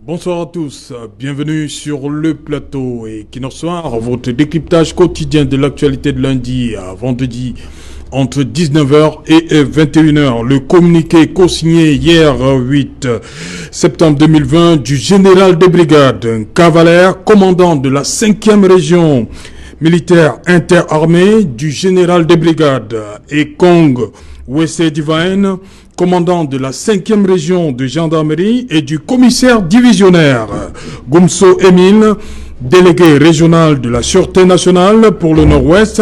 Bonsoir à tous, bienvenue sur le plateau et Kinosoir, votre décryptage quotidien de l'actualité de lundi à vendredi entre 19h et 21h. Le communiqué co-signé hier 8 septembre 2020 du général de brigade Cavalaire, commandant de la 5e région militaire interarmée, du général de brigade Ekong Wesse Divine, commandant de la 5e région de gendarmerie, et du commissaire divisionnaire Goumso Émile, délégué régional de la Sûreté nationale pour le Nord-Ouest,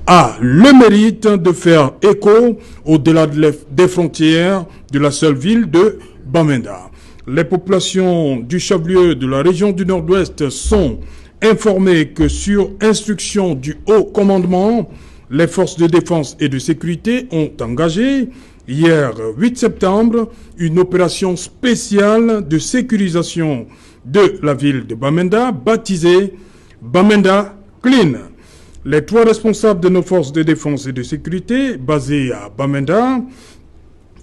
a le mérite de faire écho au-delà des frontières de la seule ville de Bamenda. Les populations du chef-lieu de la région du Nord-Ouest sont informées que sur instruction du haut commandement, les forces de défense et de sécurité ont engagé hier 8 septembre une opération spéciale de sécurisation de la ville de Bamenda, baptisée Bamenda Clean. Les 3 responsables de nos forces de défense et de sécurité basées à Bamenda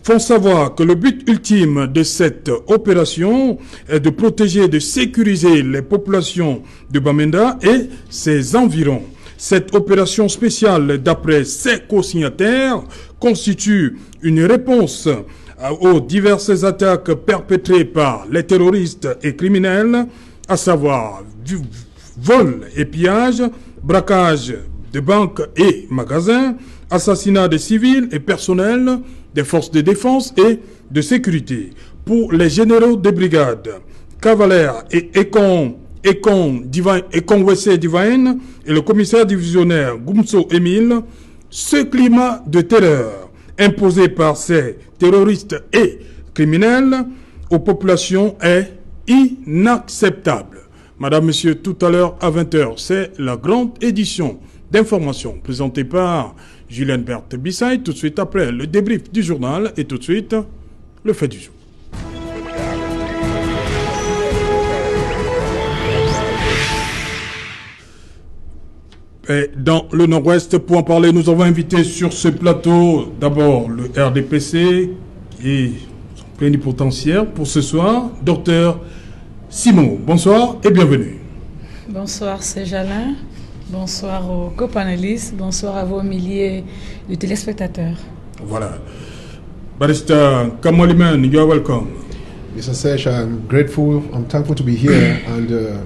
font savoir que le but ultime de cette opération est de protéger et de sécuriser les populations de Bamenda et ses environs. Cette opération spéciale, d'après ses co-signataires, constitue une réponse aux diverses attaques perpétrées par les terroristes et criminels, à savoir vol et pillage, braquage de banques et magasins, assassinat de civils et personnels des forces de défense et de sécurité. Pour les généraux de brigade, Cavalaire et Ekong Wesse Divine et le commissaire divisionnaire Goumso Émile, ce climat de terreur imposé par ces terroristes et criminels aux populations est inacceptable. Madame, Monsieur, tout à l'heure à 20h, c'est la grande édition d'information présentée par Julien Berthe Bissaï. Tout de suite après le débrief du journal et tout de suite le fait du jour. Et dans le Nord-Ouest, pour en parler, nous avons invité sur ce plateau d'abord le RDPC et son plénipotentiaire pour ce soir, Dr Simon. Bonsoir et bienvenue. Bonsoir, c'est Jalin. Bonsoir aux copanélistes. Bonsoir à vos milliers de téléspectateurs. Voilà. Barrister Kamaliman, you are welcome. Mr. Sesh, I'm grateful, I'm thankful to be here, and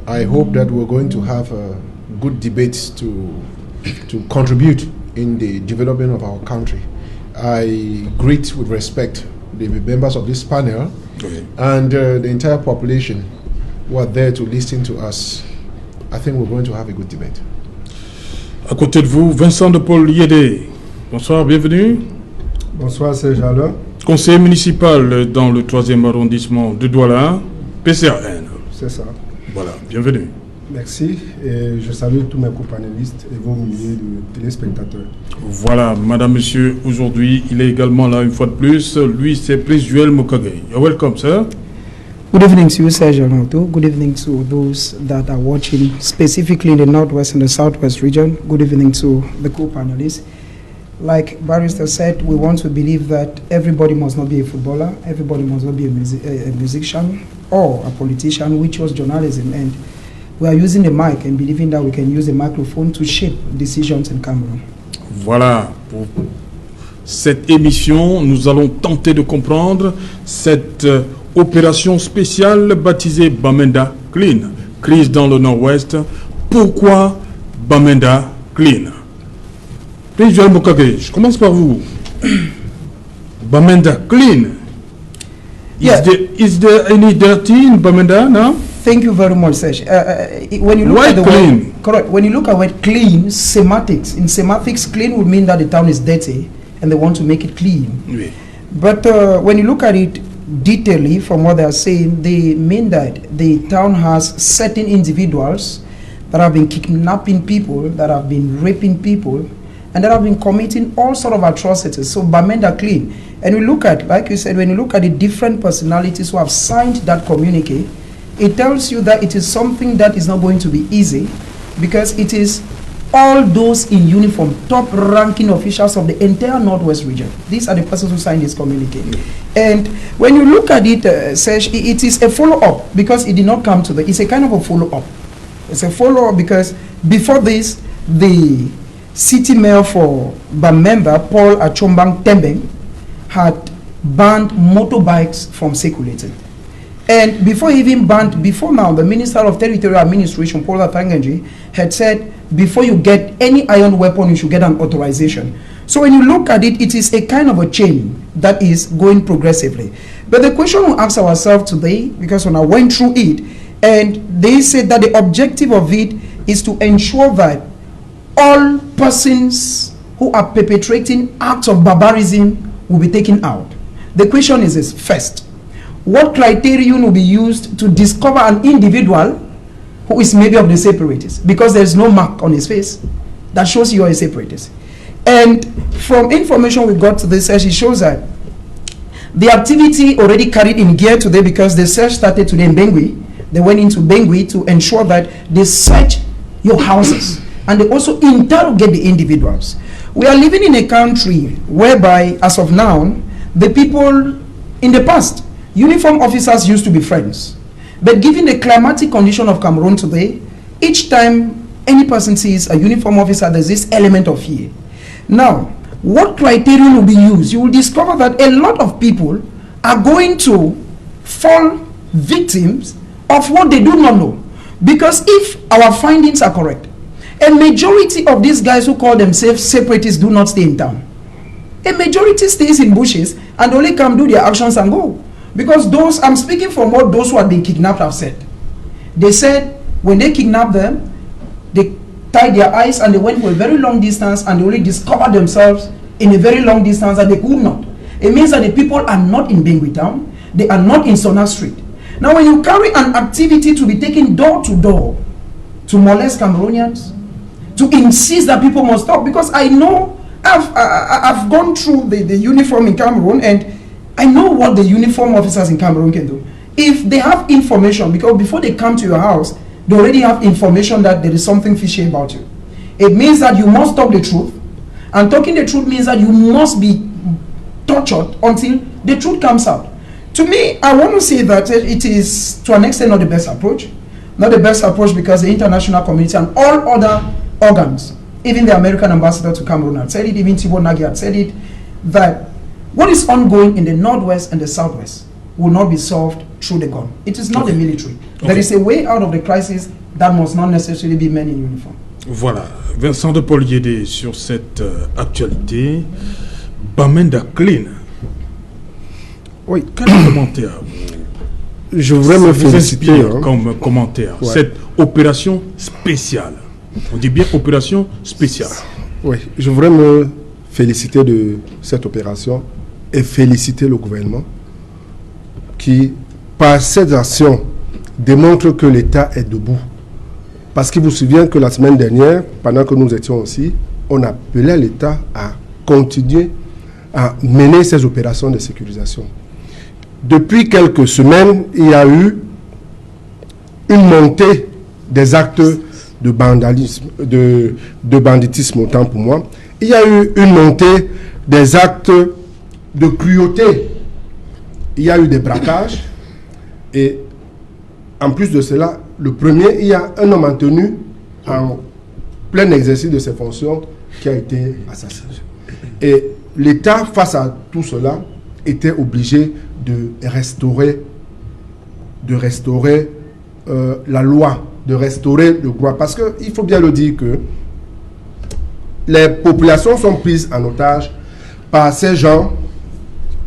I hope that we're going to have a good debates to contribute in the development of our country. I greet with respect the members of this panel and the entire population who are there to listen to us. I think we're going to have a good debate. À côté de vous, Vincent de Paul Yédé. Bonsoir, bienvenue. Bonsoir, c'est Jalin. Conseiller municipal dans le 3e arrondissement de Douala, PCRN. C'est ça. Voilà, bienvenue. Merci et je salue tous mes copanélistes et vos milliers de téléspectateurs. Voilà, madame, monsieur, aujourd'hui, il est également là une fois de plus. Lui, c'est Prince Joel Mokage. You're welcome, sir. Good evening to you, Serge Alonso. Good evening to those that are watching, specifically in the Northwest and the Southwest region. Good evening to the co-panelists. Like Barrister said, we want to believe that everybody must not be a footballer, everybody must not be a musician or a politician. We chose journalism, and we are using the mic and believing that we can use the microphone to shape decisions in Cameroon. Voilà, pour cette émission, nous allons tenter de comprendre cette opération spéciale baptisée Bamenda Clean, crise dans le Nord-Ouest. Pourquoi Bamenda Clean? Président Mokage, je commence par vous. Bamenda Clean. Is there any dirty in Bamenda now? Thank you very much, Serge. When you look Why at the clean? word, correct. When you look at word clean, semantics. In semantics, clean would mean that the town is dirty and they want to make it clean. Oui. But when you look at it detailedly from what they are saying, they mean that the town has certain individuals that have been kidnapping people, that have been raping people, and that have been committing all sort of atrocities. So Bamenda Clean. And we look at, like you said, when you look at the different personalities who have signed that communique, it tells you that it is something that is not going to be easy, because it is all those in uniform, top-ranking officials of the entire Northwest region. These are the persons who signed this communique. And when you look at it, Serge, it is a follow-up because it did not come to it's a kind of a follow-up. It's a follow-up because before this, the city mayor for Bamenda, Paul Achombang Tembeng, had banned motorbikes from circulating. And before now, the Minister of Territorial Administration, Paul Atanganji, had said, before you get any iron weapon, you should get an authorization. So when you look at it, it is a kind of a chain that is going progressively. But the question we ask ourselves today, because when I went through it, and they said that the objective of it is to ensure that all persons who are perpetrating acts of barbarism will be taken out. The question is this: first, what criterion will be used to discover an individual who is maybe of the separatists? Because there's no mark on his face that shows you are a separatist. And from information we got to this search, it shows that the activity already carried in gear today, because the search started today in Bengui. They went into Bengui to ensure that they search your houses and they also interrogate the individuals. We are living in a country whereby, as of now, the people in the past, uniform officers used to be friends. But given the climatic condition of Cameroon today, each time any person sees a uniform officer, there's this element of fear. Now, what criterion will be used? You will discover that a lot of people are going to fall victims of what they do not know. Because if our findings are correct, a majority of these guys who call themselves separatists do not stay in town. A majority stays in bushes and only come do their actions and go. Because those, I'm speaking from what those who have been kidnapped have said. They said when they kidnapped them, they tied their eyes and they went for a very long distance and they only discovered themselves in a very long distance and they could not. It means that the people are not in Bengui town, they are not in Sona Street. Now when you carry an activity to be taken door to door, to molest Cameroonians, to insist that people must stop, because I know, I've gone through the uniform in Cameroon and I know what the uniform officers in Cameroon can do. If they have information, because before they come to your house, they already have information that there is something fishy about you. It means that you must talk the truth, and talking the truth means that you must be tortured until the truth comes out. To me, I want to say that it is, to an extent, not the best approach. Not the best approach because the international community and all other organs, even the American ambassador to Cameroon had said it, even Thibault Nagy had said it, that what is ongoing in the Northwest and the Southwest will not be solved through the gun. It is not the military. There is a way out of the crisis that must not necessarily be men in uniform. Voilà, Vincent de Paul Yédé sur cette actualité. Bamenda Clean. Oui. Quel commentaire je voudrais me féliciter comme commentaire, cette opération spéciale. On dit bien opération spéciale. Oui, je voudrais me féliciter de cette opération et féliciter le gouvernement qui, par cette action, démontre que l'État est debout. Parce qu'il vous souvient que la semaine dernière, pendant que nous étions aussi, on appelait l'État à continuer à mener ces opérations de sécurisation. Depuis quelques semaines, il y a eu une montée des actes de vandalisme, de banditisme, autant pour moi. Il y a eu une montée des actes de cruauté. Il y a eu des braquages. Et en plus de cela, le premier, il y a un homme en tenue en plein exercice de ses fonctions qui a été assassiné. Et l'État, face à tout cela, était obligé de restaurer la loi, de restaurer le droit. Parce qu'il faut bien le dire que les populations sont prises en otage par ces gens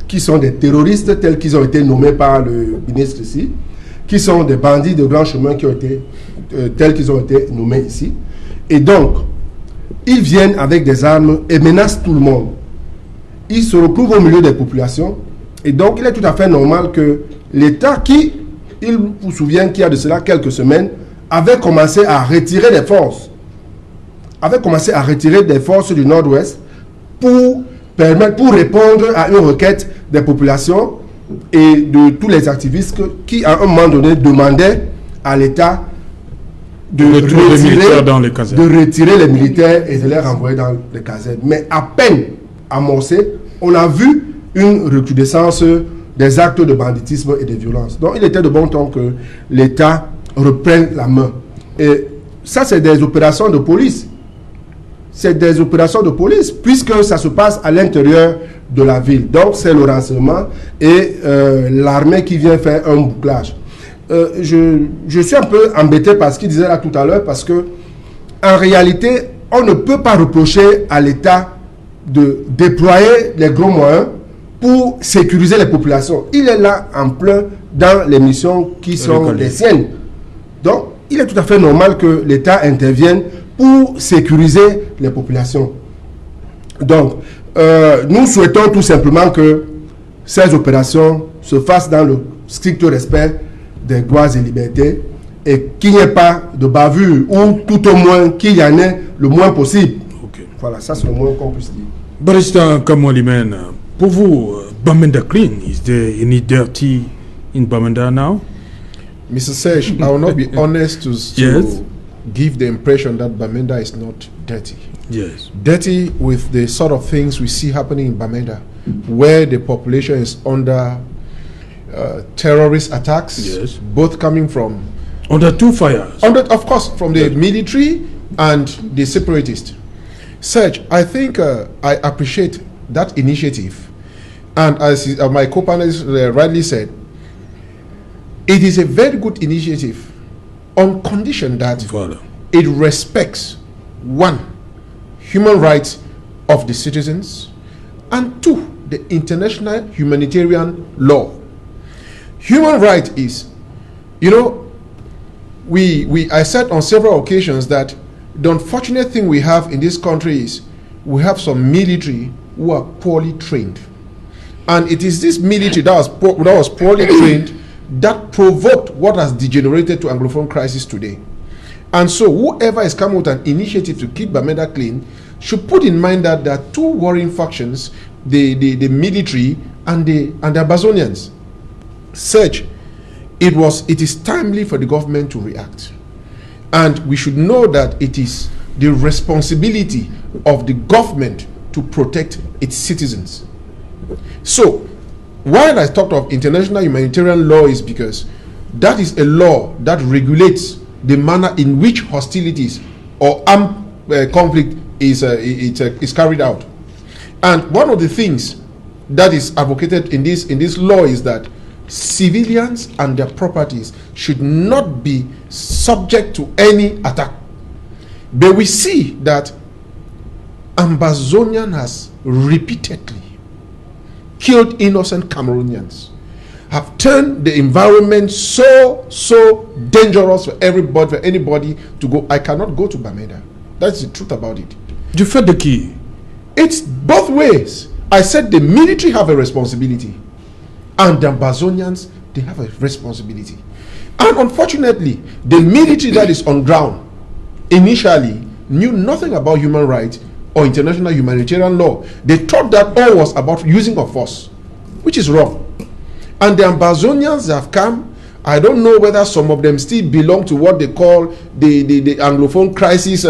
qui sont des terroristes tels qu'ils ont été nommés par le ministre ici, qui sont des bandits de grand chemin qui ont été tels qu'ils ont été nommés ici. Et donc, ils viennent avec des armes et menacent tout le monde. Ils se retrouvent au milieu des populations. Et donc, il est tout à fait normal que l'État qui, il vous souvient qu'il y a de cela quelques semaines, avait commencé à retirer des forces. Avait commencé à retirer des forces du Nord-Ouest pour répondre à une requête des populations et de tous les activistes qui, à un moment donné, demandaient à l'État de Retour des militaires dans les casernes. de retirer les militaires et de les renvoyer dans les casernes. Mais à peine amorcé, on a vu une recrudescence des actes de banditisme et de violence. Donc il était de bon temps que l'État reprenne la main. Et ça, c'est des opérations de police. C'est des opérations de police, puisque ça se passe à l'intérieur de la ville. Donc c'est le renseignement et l'armée qui vient faire un bouclage. Je suis un peu embêté par ce qu'il disait là tout à l'heure, parce que en réalité, on ne peut pas reprocher à l'État de déployer les gros moyens pour sécuriser les populations. Il est là en plein dans les missions qui sont les siennes. Donc, il est tout à fait normal que l'État intervienne pour sécuriser les populations. Donc, nous souhaitons tout simplement que ces opérations se fassent dans le strict respect des droits et libertés et qu'il n'y ait pas de bavure, ou tout au moins qu'il y en ait le moins possible. Okay. Voilà, ça c'est le moins qu'on puisse dire. Barrister Kamoualimene, pour vous, Bamenda clean, is there any dirty in Bamenda now? Mr. Serge, I will not be honest to Yes. give the impression that Bamenda is not dirty. Yes. Dirty with the sort of things we see happening in Bamenda, where the population is under terrorist attacks, Yes. both coming from, Under two fires. of course, from the military and the separatists. Serge, I think I appreciate that initiative. And as my co-panelist rightly said, it is a very good initiative on condition that Voilà. it respects, one, human rights of the citizens, and two, the international humanitarian law. Human right is, you know, I said on several occasions that the unfortunate thing we have in this country is we have some military who are poorly trained. And it is this military that was poorly trained that provoked what has degenerated to Anglophone crisis today. And so whoever is coming with an initiative to keep Bamenda clean should put in mind that there are two warring factions, the military and the Ambazonians. Serge, it is timely for the government to react. And we should know that it is the responsibility of the government to protect its citizens. So, while I talked of international humanitarian law, is because that is a law that regulates the manner in which hostilities or armed conflict is carried out. And one of the things that is advocated in this law is that civilians and their properties should not be subject to any attack. But we see that Ambazonian has repeatedly killed innocent Cameroonians, have turned the environment so dangerous for everybody, for anybody to go. I cannot go to Bamenda. That's the truth about it. Du fait de qui? It's both ways. I said the military have a responsibility, and the Ambazonians, they have a responsibility. And unfortunately, the military that is on ground initially knew nothing about human rights or international humanitarian law. They thought that all was about using of force, which is wrong. And the Ambazonians have come. I don't know whether some of them still belong to what they call the Anglophone crisis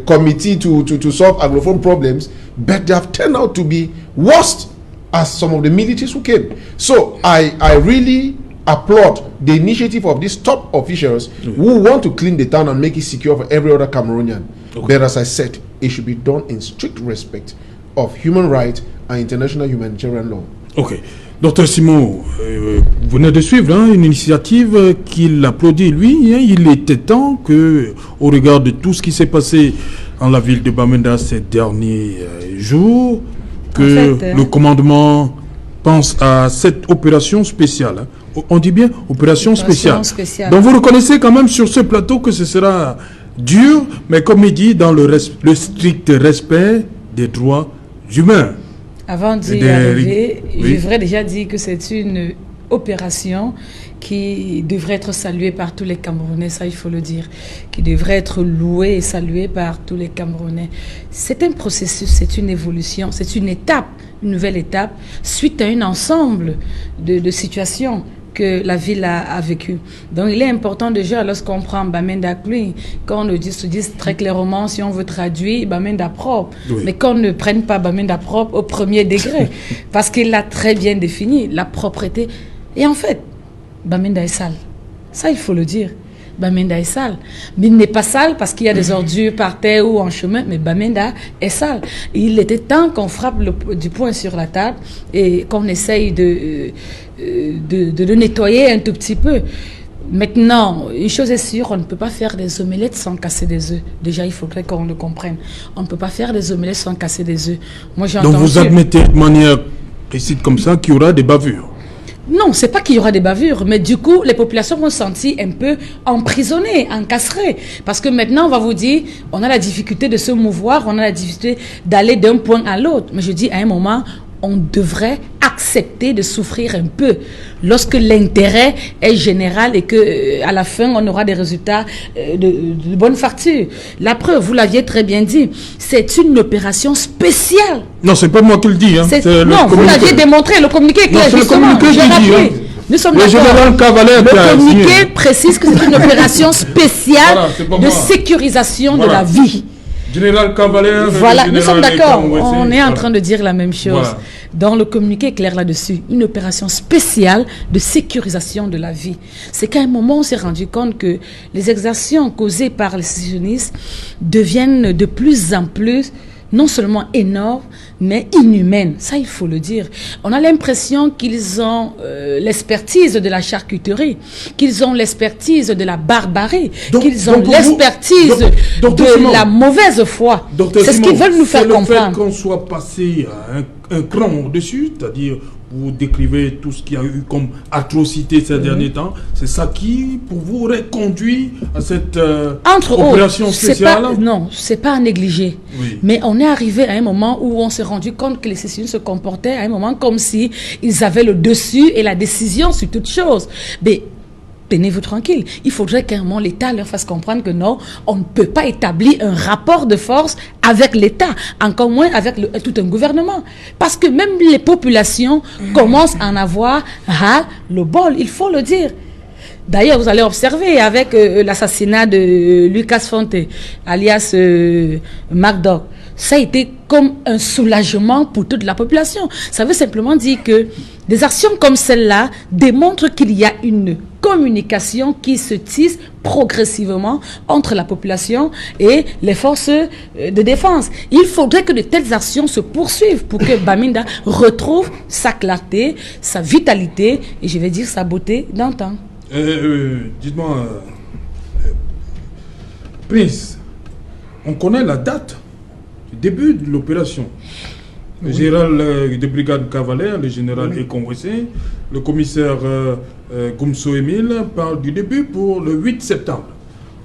committee to solve Anglophone problems, but they have turned out to be worse as some of the militaries who came. So I really applaud the initiative of these top officials who want to clean the town and make it secure for every other Cameroonian. Okay. But as I said, it should be done in strict respect of human rights and international humanitarian law. Ok. Docteur Simon, vous venez de suivre une initiative qu'il applaudit lui. Il était temps que, au regard de tout ce qui s'est passé dans la ville de Bamenda ces derniers jours, que le commandement pense à cette opération spéciale. On dit bien opération spéciale. Donc vous reconnaissez quand même sur ce plateau que ce sera dur, mais comme il dit, dans le strict respect des droits humains. Avant d'y arriver, je voudrais déjà dire que c'est une opération qui devrait être saluée par tous les Camerounais, ça il faut le dire, qui devrait être louée et saluée par tous les Camerounais. C'est un processus, c'est une évolution, c'est une étape, une nouvelle étape, suite à un ensemble de situations que la ville a vécu. Donc il est important déjà, lorsqu'on prend Bamenda Kluy, qu'on se dise très clairement, si on veut traduire, Bamenda propre, mais qu'on ne prenne pas Bamenda propre au premier degré, parce qu'il l'a très bien défini, la propreté. Et en fait, Bamenda est sale. Ça, il faut le dire. Bamenda est sale. Mais il n'est pas sale parce qu'il y a des ordures par terre ou en chemin, mais Bamenda est sale. Et il était temps qu'on frappe du poing sur la table et qu'on essaye de le nettoyer un tout petit peu. Maintenant, une chose est sûre, on ne peut pas faire des omelettes sans casser des œufs. Déjà, il faudrait qu'on le comprenne. On ne peut pas faire des omelettes sans casser des œufs. Moi, j'ai entendu... Donc vous admettez de manière précise comme ça qu'il y aura des bavures? Non, c'est pas qu'il y aura des bavures, mais du coup, les populations vont se sentir un peu emprisonnées, encastrées. Parce que maintenant, on va vous dire, on a la difficulté de se mouvoir, on a la difficulté d'aller d'un point à l'autre. Mais je dis, à un moment, on devrait accepter de souffrir un peu lorsque l'intérêt est général et que à la fin on aura des résultats de bonne facture. La preuve, vous l'aviez très bien dit, c'est une opération spéciale. Non, c'est pas moi qui le dis. Hein. Non, vous l'aviez démontré, le communiqué est clair. Non, c'est le communiqué qui dit. Nous sommes d'accord. Le communiqué précise que c'est une opération spéciale de sécurisation de la vie. Général Cavalier, voilà, nous sommes d'accord. On est en train de dire la même chose. Voilà. Dans le communiqué est clair là-dessus. Une opération spéciale de sécurisation de la vie. C'est qu'à un moment, on s'est rendu compte que les exactions causées par les sécessionnistes deviennent de plus en plus non seulement énormes, mais inhumaines. Ça, il faut le dire. On a l'impression qu'ils ont l'expertise de la charcuterie, qu'ils ont l'expertise de la barbarie, qu'ils ont l'expertise de la mauvaise foi. C'est ce qu'ils veulent nous faire comprendre. C'est le fait qu'on soit passé à un cran au-dessus, c'est-à-dire vous décrivez tout ce qu'il y a eu comme atrocité ces derniers temps, c'est ça qui, pour vous, aurait conduit à cette opération spéciale? Non, c'est pas à négliger. Oui. Mais on est arrivé à un moment où on s'est rendu compte que les sécessionnistes se comportaient à un moment comme si ils avaient le dessus et la décision sur toute chose. Mais tenez-vous tranquille. Il faudrait qu'à un moment l'État leur fasse comprendre que non, on ne peut pas établir un rapport de force avec l'État, encore moins avec tout un gouvernement. Parce que même les populations commencent à en avoir le bol, il faut le dire. D'ailleurs, vous allez observer avec l'assassinat de Lucas Fonte, alias MacDoc. Ça a été comme un soulagement pour toute la population. Ça veut simplement dire que des actions comme celle-là démontrent qu'il y a une communication qui se tisse progressivement entre la population et les forces de défense. Il faudrait que de telles actions se poursuivent pour que Bamenda retrouve sa clarté, sa vitalité et je vais dire sa beauté d'antan. Dites-moi, Prince, on connaît la date du début de l'opération. Le général de brigade Cavalier, le général est convoqué. Le commissaire Goumso Émile parle du début pour le 8 septembre.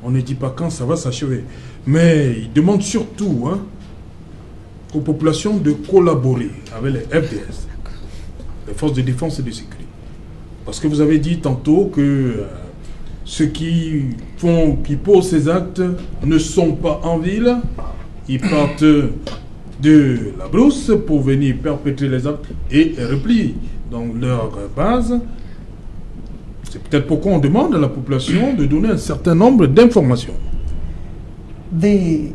On ne dit pas quand ça va s'achever. Mais il demande surtout aux populations de collaborer avec les FDS, les forces de défense et de sécurité. Parce que vous avez dit tantôt que ceux qui posent ces actes ne sont pas en ville. Ils partent de la brousse pour venir perpétrer les actes et replient dans leur base. C'est peut-être pourquoi on demande à la population de donner un certain nombre d'informations. The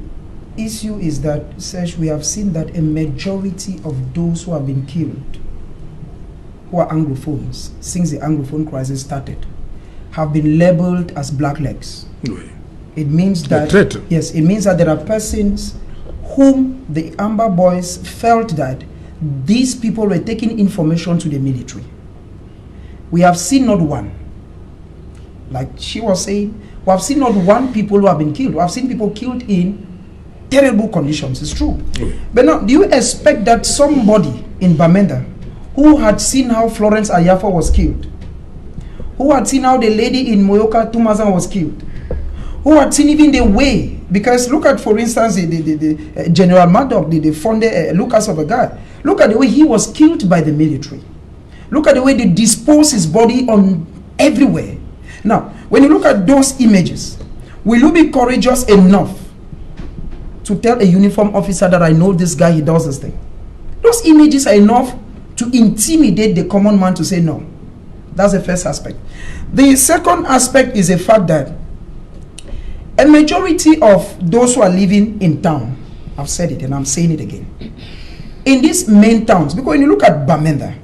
issue is that, Serge, we have seen that a majority of those who have been killed, who are Anglophones, since the Anglophone crisis started, have been labeled as blacklegs. Oui. It means that, yes, it means that there are persons whom the Amber Boys felt that these people were taking information to the military. We have seen not one. Like she was saying, we have seen not one people who have been killed. We have seen people killed in terrible conditions, it's true. Oui. But now, do you expect that somebody in Bamenda who had seen how Florence Ayafa was killed, who had seen how the lady in Moyoka Tumazan was killed, who had seen even the way, because look at, for instance, the General Maddock, the founder, Lucas of a guy. Look at the way he was killed by the military. Look at the way they dispose his body on everywhere. Now, when you look at those images, will you be courageous enough to tell a uniform officer that I know this guy, he does this thing? Those images are enough to intimidate the common man to say no. That's the first aspect. The second aspect is the fact that a majority of those who are living in town, I've said it and I'm saying it again, in these main towns, because when you look at Bamenda,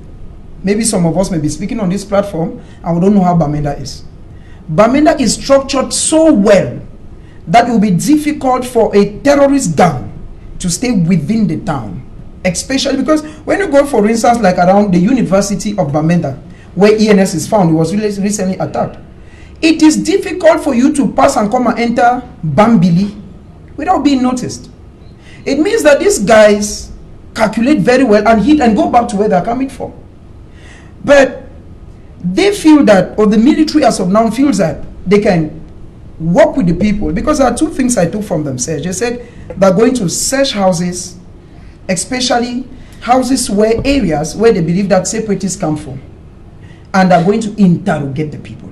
maybe some of us may be speaking on this platform and we don't know how Bamenda is. Bamenda is structured so well that it will be difficult for a terrorist gang to stay within the town. Especially because when you go, for instance, like around the University of Bamenda, where ENS is found, it was recently attacked. It is difficult for you to pass and come and enter Bambili without being noticed. It means that these guys calculate very well and hit and go back to where they're coming from. But they feel that, or the military as of now feels that they can work with the people, because there are two things I took from them. They said they're going to search houses, especially houses where areas where they believe that separatists come from, and are going to interrogate the people.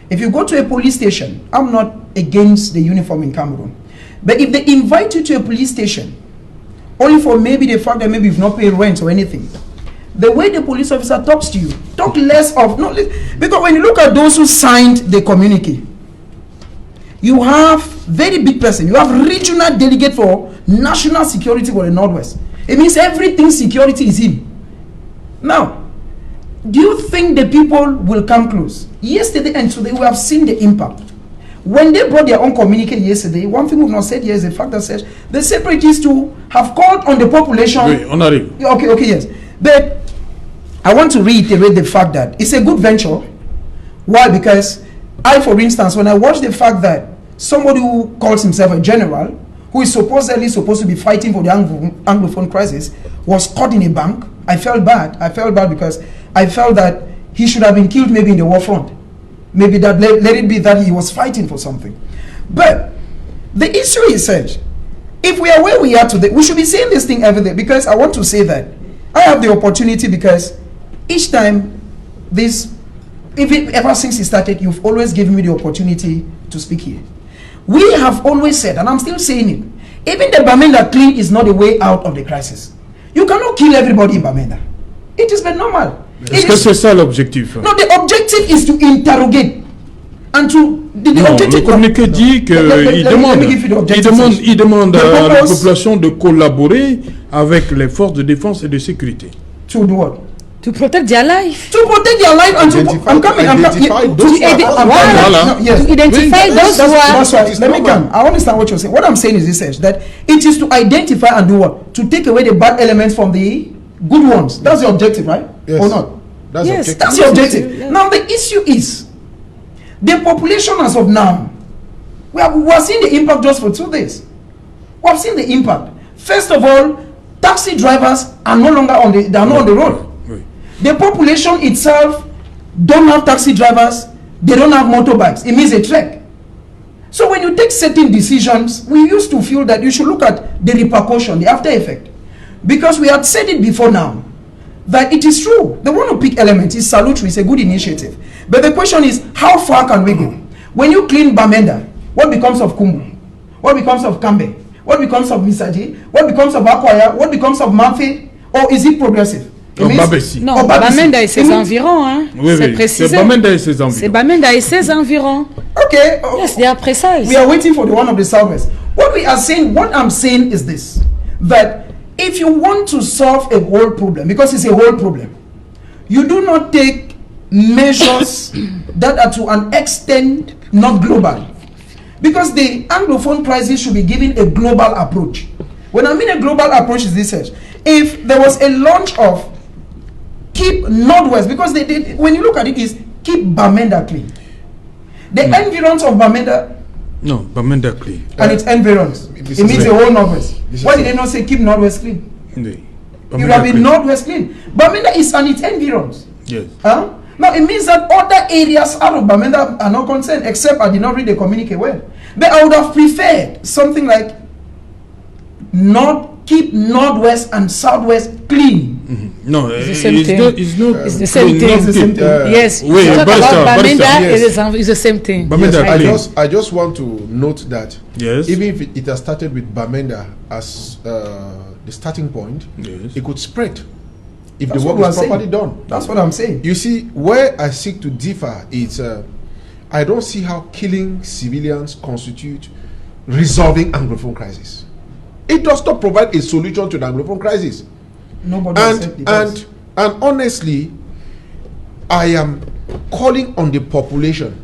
If you go to a police station, I'm not against the uniform in Cameroon, but if they invite you to a police station only for maybe the fact that maybe you've not paid rent or anything, the way the police officer talks to you, talk less of, not less, because when you look at those who signed the communique, you have very big person, you have regional delegate for national security for the Northwest. It means everything security is in. Now, do you think the people will come close? Yesterday and today we have seen the impact. When they brought their own communique yesterday, one thing we've not said here is the fact that the separatists too have called on the population. Wait, okay, yes. But I want to reiterate the fact that it's a good venture. Why? Because I, for instance, when I watched the fact that somebody who calls himself a general, who is supposedly supposed to be fighting for the Anglophone crisis, was caught in a bank, I felt bad. I felt bad because I felt that he should have been killed maybe in the war front. Maybe that let it be that he was fighting for something. But the issue is such, if we are where we are today, we should be saying this thing every day, because I want to say that I have the opportunity, because each time ever since it started, you've always given me the opportunity to speak here. We have always said, and I'm still saying it, even the Bamenda clean is not the way out of the crisis. You cannot kill everybody in Bamenda. It is not normal. Est-ce que c'est ça l'objectif? No, the objective is to interrogate and to le communiqué dit que il demande à la population de collaborer avec les forces de défense et de sécurité. To do what? To protect their life. To protect their life and to identify those who are. Let me come. I understand what you're saying. What I'm saying is this: that it is to identify and do what? To take away the bad elements from the good ones. That's the objective, right? Yes. Or not? That's that's the objective. Yes. Now the issue is the population as of now. We are seeing the impact just for 2 days. We have seen the impact. First of all, taxi drivers are no longer on the. They are not on the road. The population itself don't have taxi drivers. They don't have motorbikes. It means a trek. So when you take certain decisions, we used to feel that you should look at the repercussion, the after effect, because we had said it before now that it is true. The one to pick element is salutary. It's a good initiative. But the question is, how far can we go? When you clean Bamenda, what becomes of Kumbu? What becomes of Kambe? What becomes of Misaji? What becomes of Akwaya? What becomes of Mafe? Or is it progressive? Non, Bamenda et ses environs, hein. Oui, c'est précisé. C'est Bamenda et ses environs. C'est Bamenda et ses environs. Okay. Yes, they are precise. We are waiting for the one of the Southwest. What I'm saying is this, that if you want to solve a whole problem, because it's a whole problem, you do not take measures that are to an extent not global. Because the Anglophone crisis should be given a global approach. When I mean a global approach is this: if there was a launch of Keep Northwest, because when you look at it, is keep Bamenda clean. The environs of Bamenda. No, Bamenda clean. And its environs. It means the whole Northwest. Why did they not say keep Northwest clean? It would have been Northwest clean. Bamenda is on its environs. Yes. Huh? Now it means that other areas out of Bamenda are not concerned, except I did not read the communique well. But I would have preferred something like keep Northwest and Southwest clean. Mm-hmm. No, it's the same thing. It's the same thing. It's the same thing. Yes. Oui, talk about Bamenda, yes. It's the same thing. Yes, I just want to note that yes, even if it has started with Bamenda as the starting point, yes, it could spread if That's the work what is I'm properly saying. done. That's what I'm saying. You see, where I seek to differ is I don't see how killing civilians constitute resolving Anglophone crisis. It does not provide a solution to the Anglophone crisis. Nobody has said it does. And honestly, I am calling on the population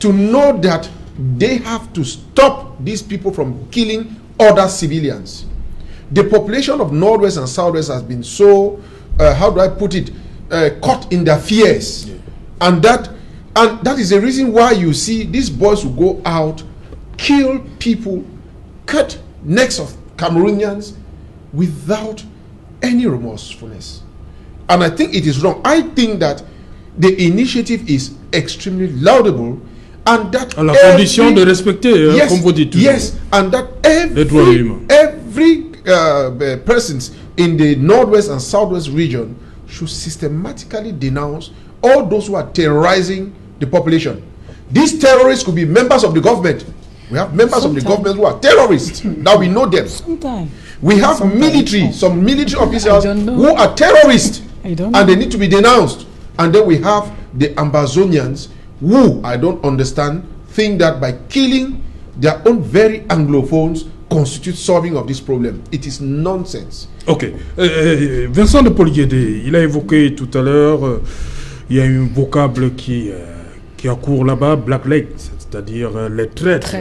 to know that they have to stop these people from killing other civilians. The population of Northwest and Southwest has been so, how do I put it, caught in their fears. Yeah. And that is the reason why you see these boys who go out, kill people, cut necks of Cameroonians without any remorsefulness. And I think it is wrong. I think that the initiative is extremely laudable, and that à la condition de respecter, yes, comme vous dites. Yes, and that every persons in the Northwest and Southwest region should systematically denounce all those who are terrorizing the population. These terrorists could be members of the government. We have members of the government who are terrorists. Now we know them. Sometimes. We have some military officers who are terrorists, and they need to be denounced. And then we have the Ambazonians who, I don't understand, think that by killing their own very Anglophones constitute solving of this problem. It is nonsense. Ok. Vincent de Poliédé, il a évoqué tout à l'heure, il y a un vocable qui accourt là-bas, Black Leg, c'est-à-dire les traîtres.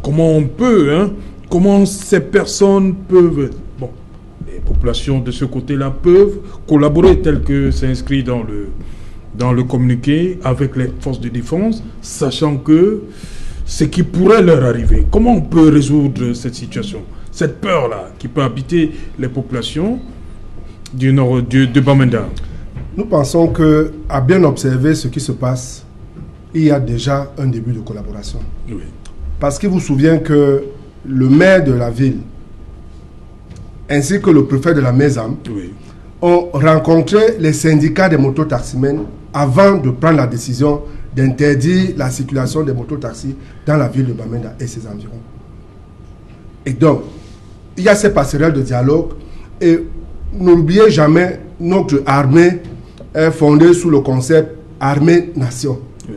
Comment on peut, comment ces personnes peuvent, bon, les populations de ce côté-là peuvent collaborer tel que c'est inscrit dans le communiqué avec les forces de défense, sachant que ce qui pourrait leur arriver. Comment on peut résoudre cette situation, cette peur-là qui peut habiter les populations du nord de Bamenda? Nous pensons que, à bien observer ce qui se passe, il y a déjà un début de collaboration. Oui. Parce qu'il vous souvient que le maire de la ville, ainsi que le préfet de la Mézam, oui, ont rencontré les syndicats des mototaximens avant de prendre la décision d'interdire la circulation des mototaxis dans la ville de Bamenda et ses environs. Et donc, il y a ces passerelles de dialogue, et n'oubliez jamais, notre armée est fondée sous le concept armée-nation. Oui.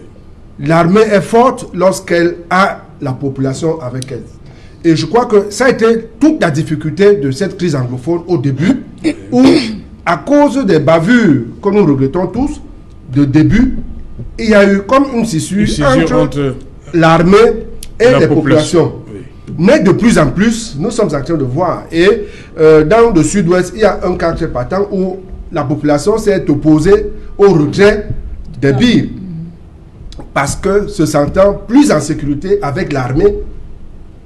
L'armée est forte lorsqu'elle a la population avec elle. Et je crois que ça a été toute la difficulté de cette crise anglophone au début, où, à cause des bavures que nous regrettons tous, de début, il y a eu comme une scissure entre l'armée et les populations. Oui. Mais de plus en plus, nous sommes en train de voir. Et dans le sud-ouest, il y a un cas très patent où la population s'est opposée au retrait des billes. Parce que se sentant plus en sécurité avec l'armée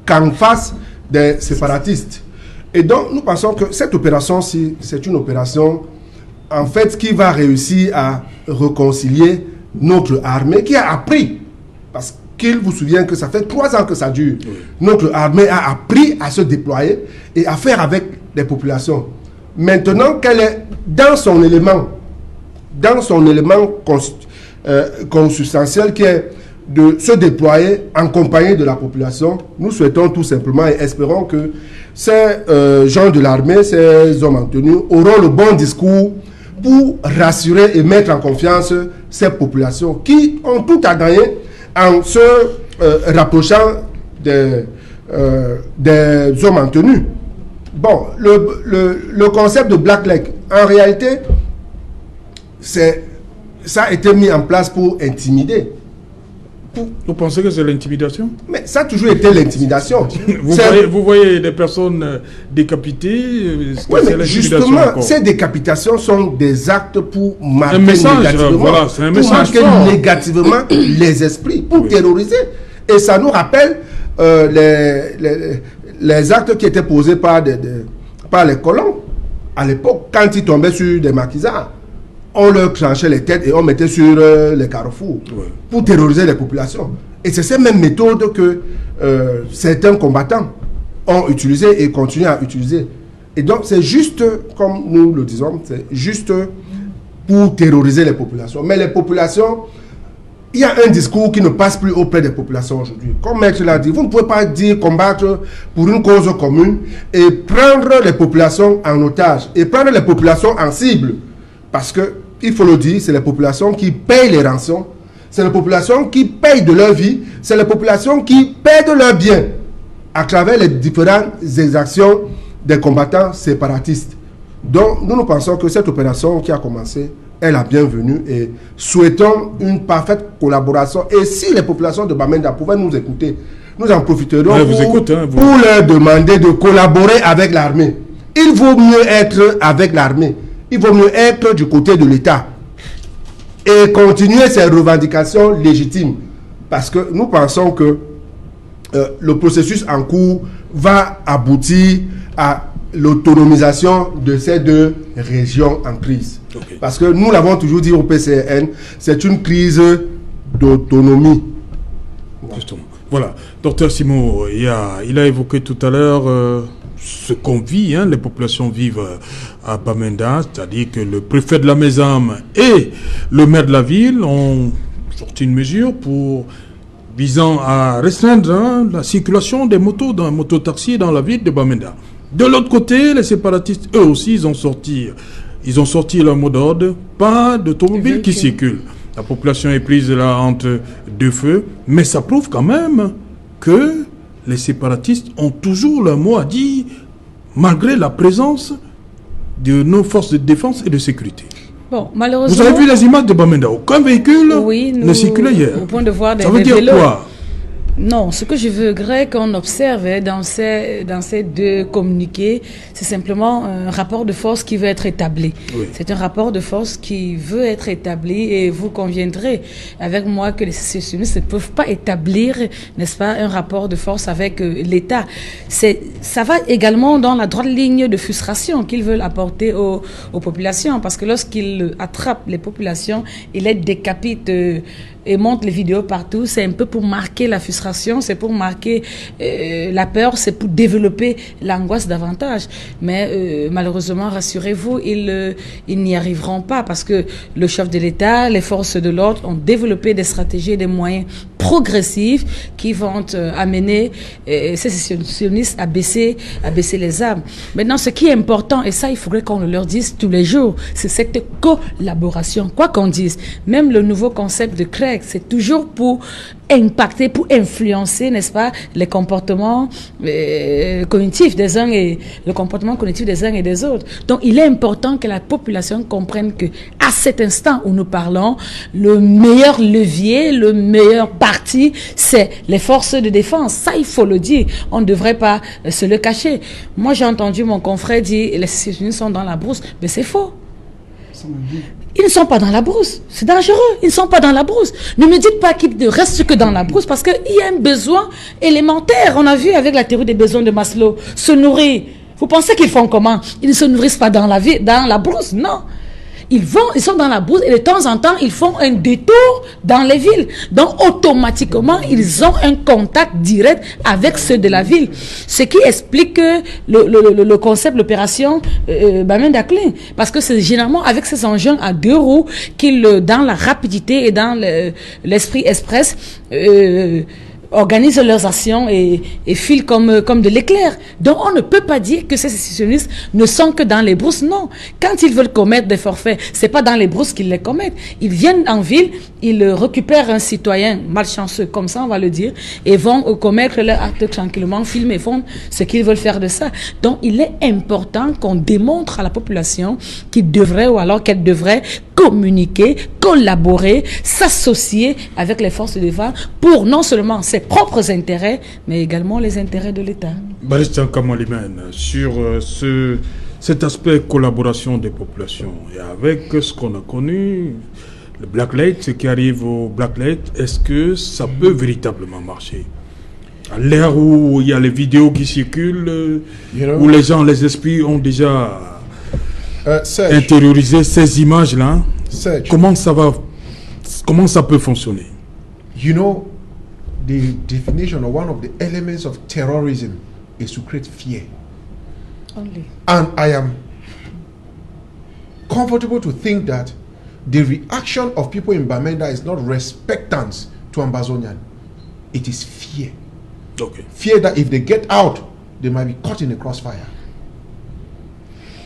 qu'en face des séparatistes. Et donc, nous pensons que cette opération-ci, c'est une opération, en fait, qui va réussir à réconcilier notre armée, qui a appris, parce qu'il vous souvient que ça fait 3 ans que ça dure, oui. Notre armée a appris à se déployer et à faire avec les populations. Maintenant qu'elle est dans son élément consubstantiel qui est de se déployer en compagnie de la population, nous souhaitons tout simplement et espérons que ces gens de l'armée, ces hommes en tenue, auront le bon discours pour rassurer et mettre en confiance ces populations qui ont tout à gagner en se rapprochant des hommes en tenue. Bon, le concept de Black Leg, en réalité, ça a été mis en place pour intimider. Vous pensez que c'est l'intimidation? Mais ça a toujours été l'intimidation. Vous voyez des personnes décapitées. Oui, mais justement, ces décapitations sont des actes pour marquer négativement les esprits, pour terroriser. Et ça nous rappelle les actes qui étaient posés par les colons à l'époque, quand ils tombaient sur des maquisards. On leur tranchait les têtes et on mettait sur les carrefours pour terroriser les populations. Et c'est ces mêmes méthodes que certains combattants ont utilisées et continuent à utiliser. Et donc c'est juste, comme nous le disons, c'est juste pour terroriser les populations. Mais les populations, il y a un discours qui ne passe plus auprès des populations aujourd'hui. Comme Maître l'a dit, vous ne pouvez pas dire combattre pour une cause commune et prendre les populations en otage et prendre les populations en cible. Parce que, il faut le dire, c'est les populations qui payent les rançons, c'est les populations qui payent de leur vie, c'est les populations qui perdent leurs biens à travers les différentes exactions des combattants séparatistes. Donc, nous pensons que cette opération qui a commencé est la bienvenue et souhaitons une parfaite collaboration. Et si les populations de Bamenda pouvaient nous écouter, nous en profiterons pour leur demander de collaborer avec l'armée. Il vaut mieux être avec l'armée. Il vaut mieux être du côté de l'État et continuer ces revendications légitimes. Parce que nous pensons que le processus en cours va aboutir à l'autonomisation de ces deux régions en crise. Okay. Parce que nous l'avons toujours dit au PCN, c'est une crise d'autonomie. Justement. Voilà. Docteur Simo, il a évoqué tout à l'heure ce qu'on vit, les populations vivent à Bamenda, c'est-à-dire que le préfet de la Mézame et le maire de la ville ont sorti une mesure visant à restreindre la circulation des motos, d'un mototaxi dans la ville de Bamenda. De l'autre côté, les séparatistes, eux aussi, ils ont sorti leur mot d'ordre, pas d'automobiles qui circulent. La population est prise là entre deux feux, mais ça prouve quand même que les séparatistes ont toujours leur mot à dire, malgré la présence de nos forces de défense et de sécurité. Bon, malheureusement... Vous avez vu les images de Bamenda? Aucun véhicule ne circulait hier. Au point de voir ça veut dire vélos. Quoi? Non, ce que je voudrais qu'on observe dans ces deux communiqués, c'est simplement un rapport de force qui veut être établi. Oui. C'est un rapport de force qui veut être établi et vous conviendrez avec moi que les sécessionnistes ne peuvent pas établir, n'est-ce pas, un rapport de force avec l'État. Ça va également dans la droite ligne de frustration qu'ils veulent apporter aux populations, parce que lorsqu'ils attrapent les populations, ils les décapitent et montrent les vidéos partout, c'est un peu pour marquer la frustration, c'est pour marquer la peur, c'est pour développer l'angoisse davantage. Mais malheureusement, rassurez-vous, ils n'y arriveront pas parce que le chef de l'État, les forces de l'ordre ont développé des stratégies et des moyens progressifs qui vont amener ces sécessionnistes à baisser les armes. Maintenant, ce qui est important, et ça, il faudrait qu'on le leur dise tous les jours, c'est cette collaboration. Quoi qu'on dise, même le nouveau concept de CREC, c'est toujours pour impacter, pour influencer, n'est-ce pas, les comportements cognitifs des uns et le comportement cognitif des uns et des autres. Donc, il est important que la population comprenne que, à cet instant où nous parlons, le meilleur levier, le meilleur parti, c'est les forces de défense. Ça, il faut le dire. On ne devrait pas se le cacher. Moi, j'ai entendu mon confrère dire les sécessionnistes sont dans la brousse, mais c'est faux. Ils ne sont pas dans la brousse. C'est dangereux. Ils ne sont pas dans la brousse. Ne me dites pas qu'ils ne restent que dans la brousse parce qu'il y a un besoin élémentaire. On a vu avec la théorie des besoins de Maslow. Se nourrir. Vous pensez qu'ils font comment? Ils ne se nourrissent pas dans la brousse. Non. Ils sont dans la brousse et de temps en temps, ils font un détour dans les villes. Donc, automatiquement, ils ont un contact direct avec ceux de la ville. Ce qui explique le concept, l'opération Bamenda Clean. Parce que c'est généralement avec ces engins à deux roues qu'ils, dans la rapidité et dans l'esprit express, organisent leurs actions et filent comme de l'éclair. Donc, on ne peut pas dire que ces sécessionnistes ne sont que dans les brousses. Non. Quand ils veulent commettre des forfaits, c'est pas dans les brousses qu'ils les commettent. Ils viennent en ville, ils récupèrent un citoyen malchanceux, comme ça on va le dire, et vont commettre leur acte tranquillement, filmer, font ce qu'ils veulent faire de ça. Donc, il est important qu'on démontre à la population qu'ils devraient, ou alors qu'elle devrait communiquer, collaborer, s'associer avec les forces de défense pour non seulement ses propres intérêts, mais également les intérêts de l'État. Balistan Kamalimène, sur cet aspect collaboration des populations, et avec ce qu'on a connu, le Blacklight, ce qui arrive au Blacklight, est-ce que ça peut véritablement marcher? À l'ère où il y a les vidéos qui circulent, où les gens, les esprits ont déjà intériorisé ces images-là, comment ça peut fonctionner? You know, the definition or one of the elements of terrorism is to create fear. Only. And I am comfortable to think that the reaction of people in Bamenda is not respectance to Ambazonian. It is fear. Okay. Fear that if they get out, they might be caught in the crossfire.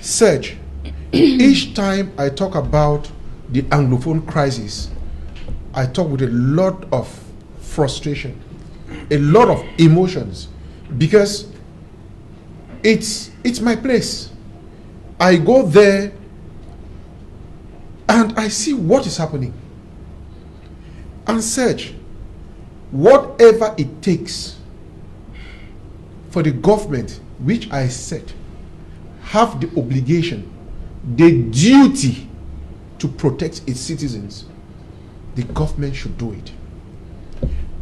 Serge, each time I talk about the Anglophone crisis, I talk with a lot of frustration, a lot of emotions, because it's my place. I go there and I see what is happening. And Serge, whatever it takes for the government, which I said have the obligation, the duty to protect its citizens, the government should do it.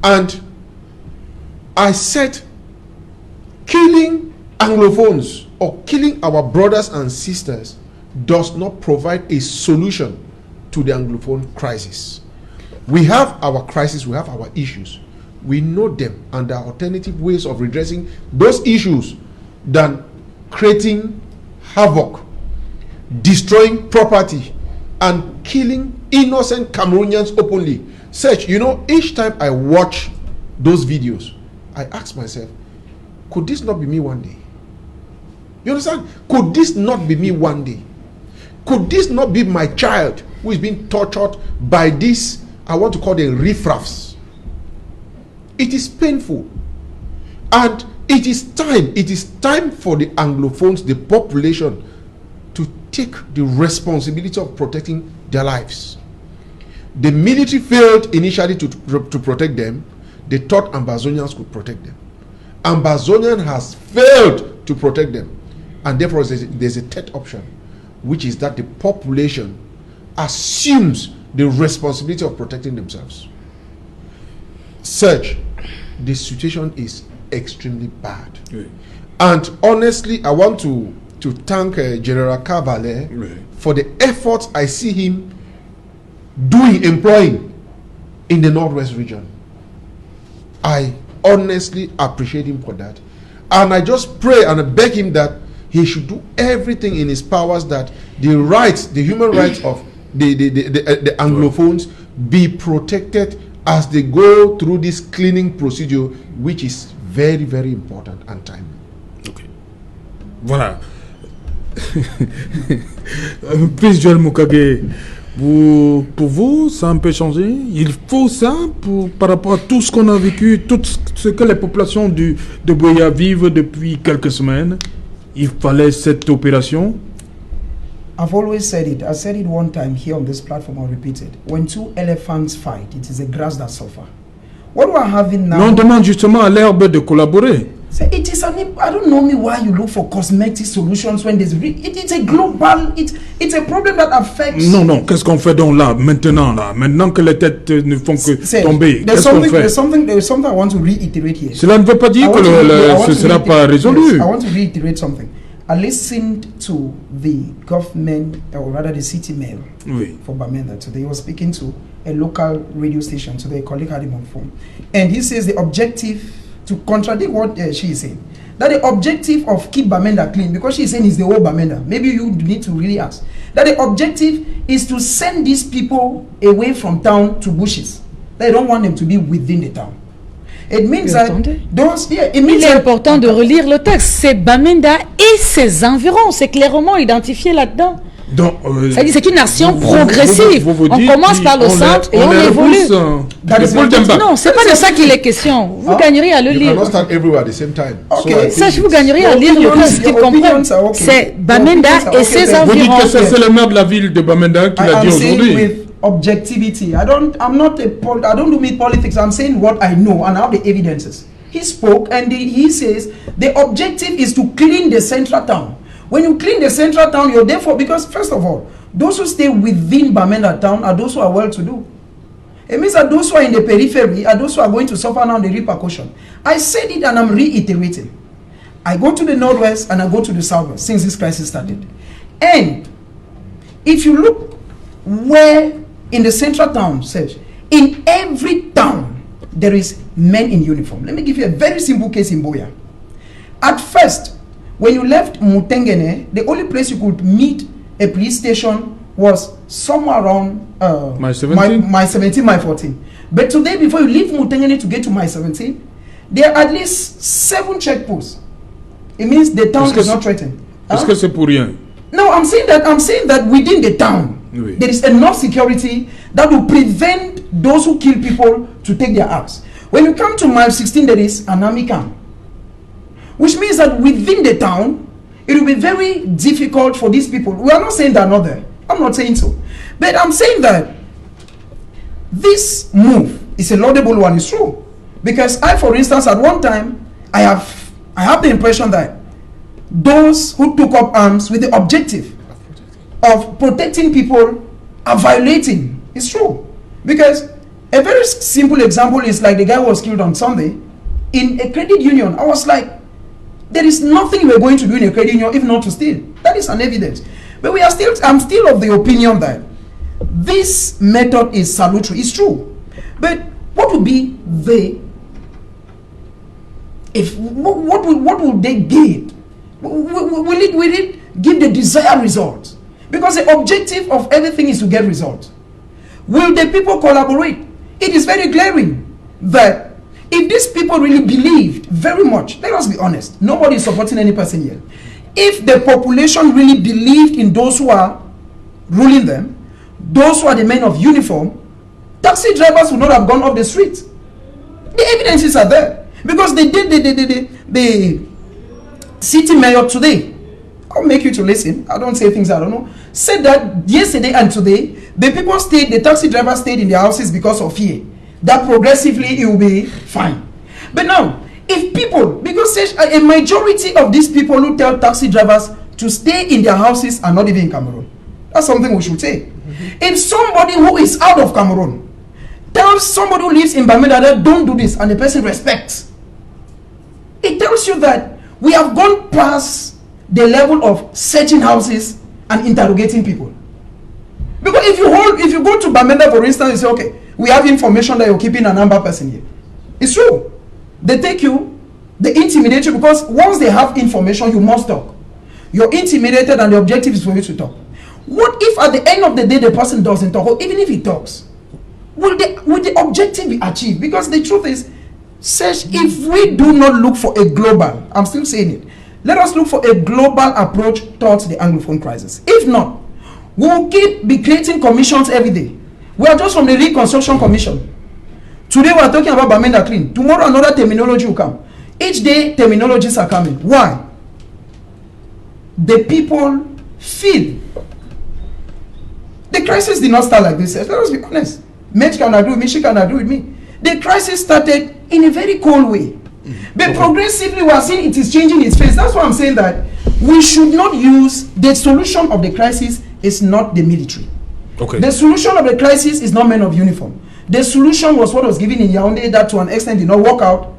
And I said killing Anglophones or killing our brothers and sisters does not provide a solution to the Anglophone crisis. We have our crisis, we have our issues. We know them, and there are alternative ways of redressing those issues than creating havoc, destroying property, and killing innocent Cameroonians openly. Serge, you know, each time I watch those videos, I ask myself, could this not be me one day? You understand? Could this not be me one day? Could this not be my child who is being tortured by this, I want to call them riffraffs? It is painful. And it is time for the Anglophones, the population, to take the responsibility of protecting their lives. The military failed initially to protect them. They thought Ambazonians could protect them. Ambazonian has failed to protect them. And therefore there's a third option, which is that the population assumes the responsibility of protecting themselves. Serge, the situation is extremely bad. Oui. And honestly, I want to thank General Cavalier for the efforts I see him employing in the Northwest region. I honestly appreciate him for that. And I just pray and I beg him that he should do everything in his powers that the rights, the human rights of the Anglophones be protected as they go through this cleaning procedure, which is very, very important and timely. Ok. Voilà. Prince Joel Mukage, pour vous, ça a un peu changé. Il faut ça par rapport à tout ce qu'on a vécu, tout ce que les populations de Buea vivent depuis quelques semaines. Il fallait cette opération. I've always said it. I said it one time here on this platform. I'll repeat it. When two elephants fight, it is the grass that suffers. What we're having now. Mais on demande justement à l'herbe de collaborer. So it is I don't know me why you look for cosmetic solutions when there's it's a global it's a problem that affects. Non, qu'est-ce qu'on fait donc là maintenant que les têtes ne font que tomber, qu'est-ce qu'on fait? There's something I want to reiterate here. Cela ne veut pas dire que ce ne sera pas résolu. Yes, I want to reiterate something. I listened to the government, or rather the city mayor for Bamenda today. He was speaking to a local radio station today. A colleague had him on phone, and he says the objective, to contradict what she is saying, that the objective of keep Bamenda clean, because she is saying it's the whole Bamenda. Maybe you need to really ask that the objective is to send these people away from town to bushes. They don't want them to be within the town. It means that those, it means il est important de relire le texte. C'est Bamenda et ses environs. C'est clairement identifié là-dedans. Donc, c'est une action progressive. On commence par le centre et on évolue. Non, c'est pas de ça qu'il est question. Vous gagneriez à le lire. Ça, vous gagneriez à lire le texte qu'ils comprennent. C'est Bamenda et ses environs. Vous dites que c'est le maire de la ville de Bamenda qui l'a dit aujourd'hui. Objectivity. I don't do politics. I'm saying what I know and I have the evidences. He spoke and he says the objective is to clean the central town. When you clean the central town, you're therefore, because first of all, those who stay within Bamenda town are those who are well to do. It means that those who are in the periphery are those who are going to suffer now the repercussion. I said it and I'm reiterating. I go to the northwest and I go to the southwest since this crisis started. And if you look where in the central town, Serge, in every town, there is men in uniform. Let me give you a very simple case in Buea. At first, when you left Mutengene, the only place you could meet a police station was somewhere around my 17? my 17, my 14. But today, before you leave Mutengene to get to my 17, there are at least 7 checkposts. It means the town is not threatened. Est-ce que c'est pour rien? No, I'm saying that within the town, Oui. there is enough security that will prevent those who kill people to take their arms. When you come to mile 16, there is an army camp, which means that within the town, it will be very difficult for these people. We are not saying they're not there. I'm not saying so. But I'm saying that this move is a laudable one, it's true. Because I, for instance, at one time, I have the impression that those who took up arms with the objective of protecting people are violating. It's true. Because a very simple example is like the guy who was killed on Sunday in a credit union. I was like, there is nothing we're going to do in a credit union if not to steal. That is an evidence. But I'm still of the opinion that this method is salutary. It's true. But what would be what will they gain? Will it give the desired result? Because the objective of everything is to get results. Will the people collaborate? It is very glaring that if these people really believed very much, let us be honest, nobody is supporting any person here. If the population really believed in those who are ruling them, those who are the men of uniform, taxi drivers would not have gone off the street. The evidences are there. Because the city mayor today, I'll make you to listen, I don't say things I don't know, said that yesterday and today, the taxi drivers stayed in their houses because of fear. That progressively it will be fine. But now, if people, because a majority of these people who tell taxi drivers to stay in their houses are not even in Cameroon. That's something we should say. If somebody who is out of Cameroon tells somebody who lives in Bamenda that don't do this and the person respects, it tells you that we have gone past the level of searching houses and interrogating people. Because if you go to Bamenda, for instance, you say, okay, we have information that you're keeping an amber person here. It's true. They take you, they intimidate you, because once they have information, you must talk. You're intimidated and the objective is for you to talk. What if at the end of the day the person doesn't talk, or even if he talks? Will the objective be achieved? Because the truth is, if we do not look for a global, I'm still saying it, let us look for a global approach towards the Anglophone crisis. If not, we will be creating commissions every day. We are just from the Reconstruction Commission. Today we are talking about Bamenda Clean. Tomorrow another terminology will come. Each day terminologies are coming. Why? The people feel. The crisis did not start like this. Let us be honest. Met can agree with me, she can agree with me. The crisis started in a very cold way. But progressively we are seeing it is changing its face. That's why I'm saying that we should not use, the solution of the crisis is not the military. Okay. The solution of the crisis is not men of uniform. The solution was what was given in Yaoundé that to an extent did not work out.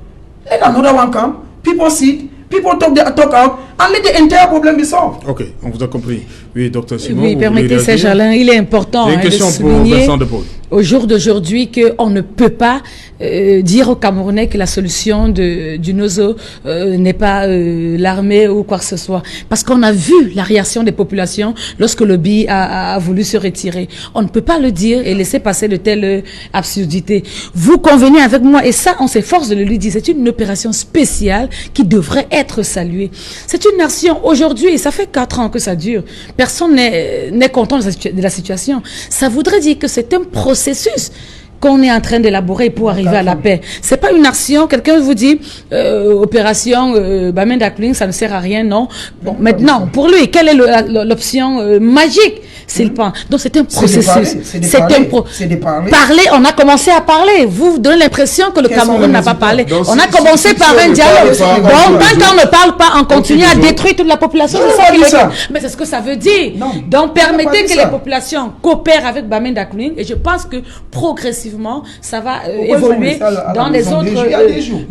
Let another one come, people sit, people talk out, and let the entire problem be solved. Ok, on vous a compris. Oui, docteur Simon. Oui, permettez, Serge Alain, il est important de souligner au jour d'aujourd'hui qu'on ne peut pas dire aux Camerounais que la solution du Nozo n'est pas l'armée ou quoi que ce soit. Parce qu'on a vu la réaction des populations lorsque le BI a voulu se retirer. On ne peut pas le dire et laisser passer de telles absurdités. Vous convenez avec moi, et ça, on s'efforce de le lui dire, c'est une opération spéciale qui devrait être saluée. C'est une nation aujourd'hui, et ça fait 4 ans que ça dure. Personne n'est content de la situation. Ça voudrait dire que c'est un processus qu'on est en train d'élaborer pour arriver à la paix. C'est pas une action, quelqu'un vous dit opération Bamenda Clean, ça ne sert à rien, non. Bon, maintenant, pour lui, quelle est l'option magique s'il pense? Donc c'est un processus. C'est un parler, on a commencé à parler. Vous donnez l'impression que le Cameroun n'a pas parlé. On a commencé par un dialogue. Donc quand on ne parle pas, on continue à détruire toute la population. C'est ça. Mais c'est ce que ça veut dire. Donc permettez que les populations coopèrent avec Bamenda Clean, et je pense que progressivement ça va évoluer dans les autres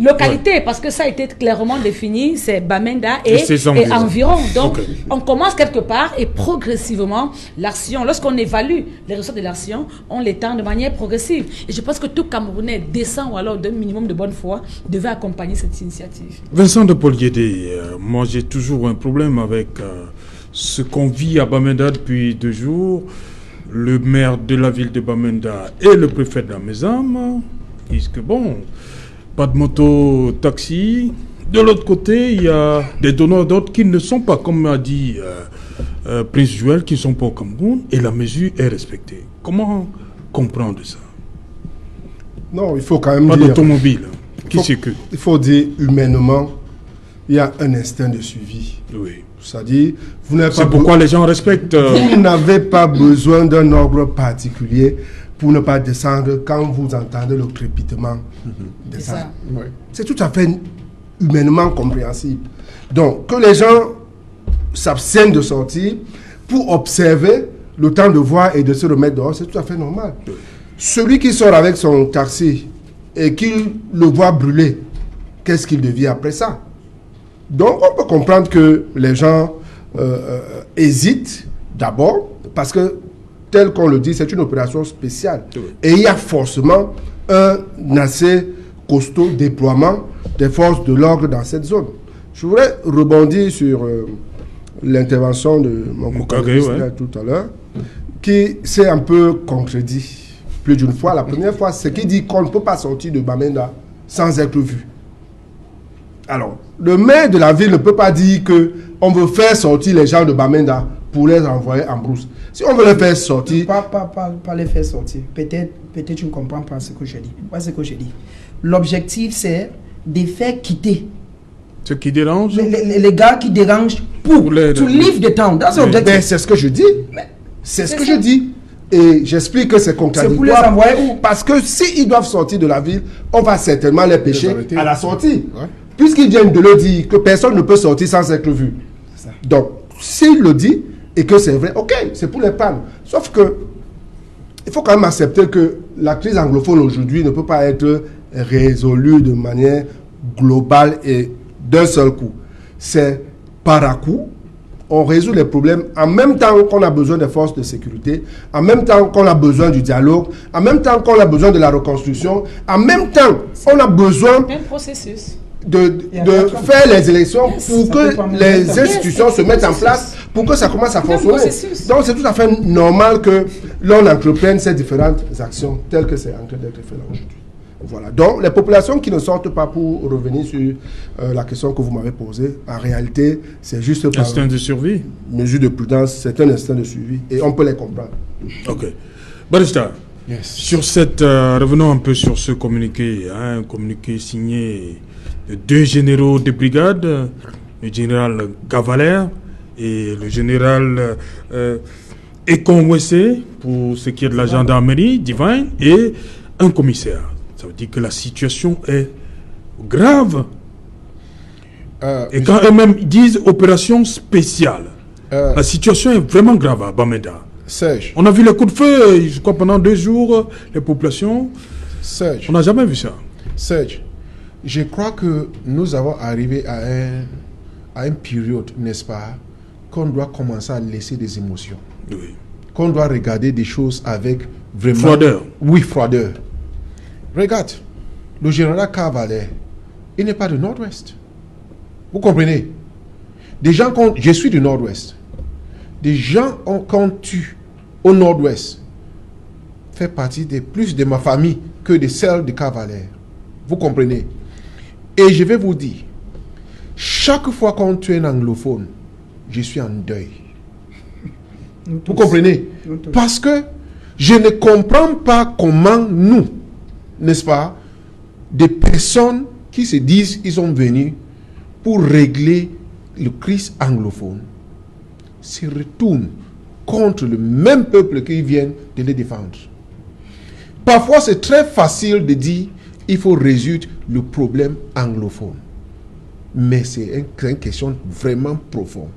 localités, parce que ça a été clairement défini, c'est Bamenda et environ. Donc on commence quelque part, et progressivement l'action, lorsqu'on évalue les ressources de l'action, on l'étend de manière progressive. Et je pense que tout Camerounais décent ou alors d'un minimum de bonne foi devait accompagner cette initiative. Vincent de Paul-Guédé, moi j'ai toujours un problème avec ce qu'on vit à Bamenda depuis 2 jours. le maire de la ville de Bamenda et le préfet de la Mézam disent que bon, pas de moto taxi. De l'autre côté, il y a des donneurs d'ordre qui ne sont pas, comme a dit Prince Joël, qui ne sont pas au Cameroun, et la mesure est respectée. Comment comprendre ça? Non, il faut quand même pas dire... d'automobile. Qui c'est que? Il faut dire humainement, il y a un instinct de suivi. Oui. C'est-à-dire, c'est pourquoi les gens respectent... Vous n'avez pas besoin d'un ordre particulier pour ne pas descendre quand vous entendez le crépitement des armes. Oui. C'est tout à fait humainement compréhensible. Donc, que les gens s'abstiennent de sortir pour observer le temps de voir et de se remettre dehors, c'est tout à fait normal. Celui qui sort avec son taxi et qu'il le voit brûler, qu'est-ce qu'il devient après ça? Donc, on peut comprendre que les gens hésitent d'abord parce que, tel qu'on le dit, c'est une opération spéciale. Et il y a forcément un assez costaud déploiement des forces de l'ordre dans cette zone. Je voudrais rebondir sur l'intervention de mon collègue tout à l'heure, qui s'est un peu contredit plus d'une fois. La première fois, c'est qu'il dit qu'on ne peut pas sortir de Bamenda sans être vu. Alors, le maire de la ville ne peut pas dire qu'on veut faire sortir les gens de Bamenda pour les envoyer en brousse. Si on veut les faire sortir... Pas les faire sortir. Peut-être tu ne comprends pas ce que je dis. Pas ce que je dis. L'objectif, c'est de faire quitter. Ce qui dérange? Les gars qui dérangent pour leave the town. C'est ce que je dis. C'est ce que je dis. Et j'explique que c'est contradictoire. C'est pour les envoyer où? Parce que s'ils doivent sortir de la ville, on va certainement les pêcher à la sortie. Ouais. Puisqu'ils viennent de le dire, que personne ne peut sortir sans être vu. Donc, s'il le dit, et que c'est vrai, ok, c'est pour les prendre. Sauf que, il faut quand même accepter que la crise anglophone aujourd'hui ne peut pas être résolue de manière globale et d'un seul coup. C'est par à coup, on résout les problèmes en même temps qu'on a besoin des forces de sécurité, en même temps qu'on a besoin du dialogue, en même temps qu'on a besoin de la reconstruction, en même temps on a besoin de faire les élections pour que les institutions se mettent en place, pour que ça commence à fonctionner. Donc c'est tout à fait normal que l'on entreprenne ces différentes actions telles que c'est en train d'être fait là aujourd'hui. Voilà. Donc, les populations qui ne sortent pas, pour revenir sur la question que vous m'avez posée, en réalité, c'est juste par instinct de survie. Mesure de prudence, c'est un instinct de survie et on peut les comprendre. Ok. Barista, sur cette, revenons un peu sur ce communiqué, un communiqué signé de 2 généraux de brigade, le général Cavalaire et le général Ekonwese, pour ce qui est de la gendarmerie, Divine, et un commissaire. Ça veut dire que la situation est grave. Et quand eux-mêmes disent opération spéciale, la situation est vraiment grave à Bamenda. Serge. On a vu les coups de feu, je crois, pendant 2 jours, les populations. Serge. On n'a jamais vu ça. Serge, je crois que nous avons arrivé à une période, n'est-ce pas, qu'on doit commencer à laisser des émotions. Oui. Qu'on doit regarder des choses avec vraiment... Froideur. Oui, froideur. Regarde, le général Cavalier, il n'est pas du Nord-Ouest. Vous comprenez? Des gens, je suis du Nord-Ouest. Des gens qu'on tue au Nord-Ouest fait partie plus de ma famille que de celle de Cavalier. Vous comprenez? Et je vais vous dire, chaque fois qu'on tue un anglophone, je suis en deuil. Vous comprenez? Parce que je ne comprends pas comment nous, n'est-ce pas, des personnes qui se disent qu'ils sont venus pour régler le crise anglophone se retournent contre le même peuple qui vient de les défendre. Parfois, c'est très facile de dire il faut résoudre le problème anglophone. Mais c'est une question vraiment profonde.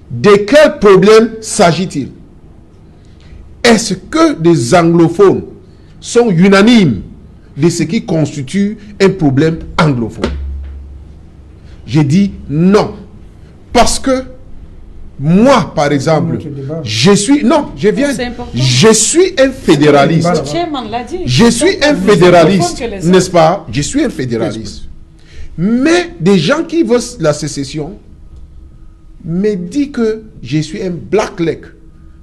De quel problème s'agit-il? Est-ce que des anglophones sont unanimes de ce qui constitue un problème anglophone? J'ai dit non. Parce que moi, par exemple, je suis un fédéraliste. Je suis un fédéraliste, n'est-ce pas? Je suis un fédéraliste. Mais des gens qui veulent la sécession me disent que je suis un blackleg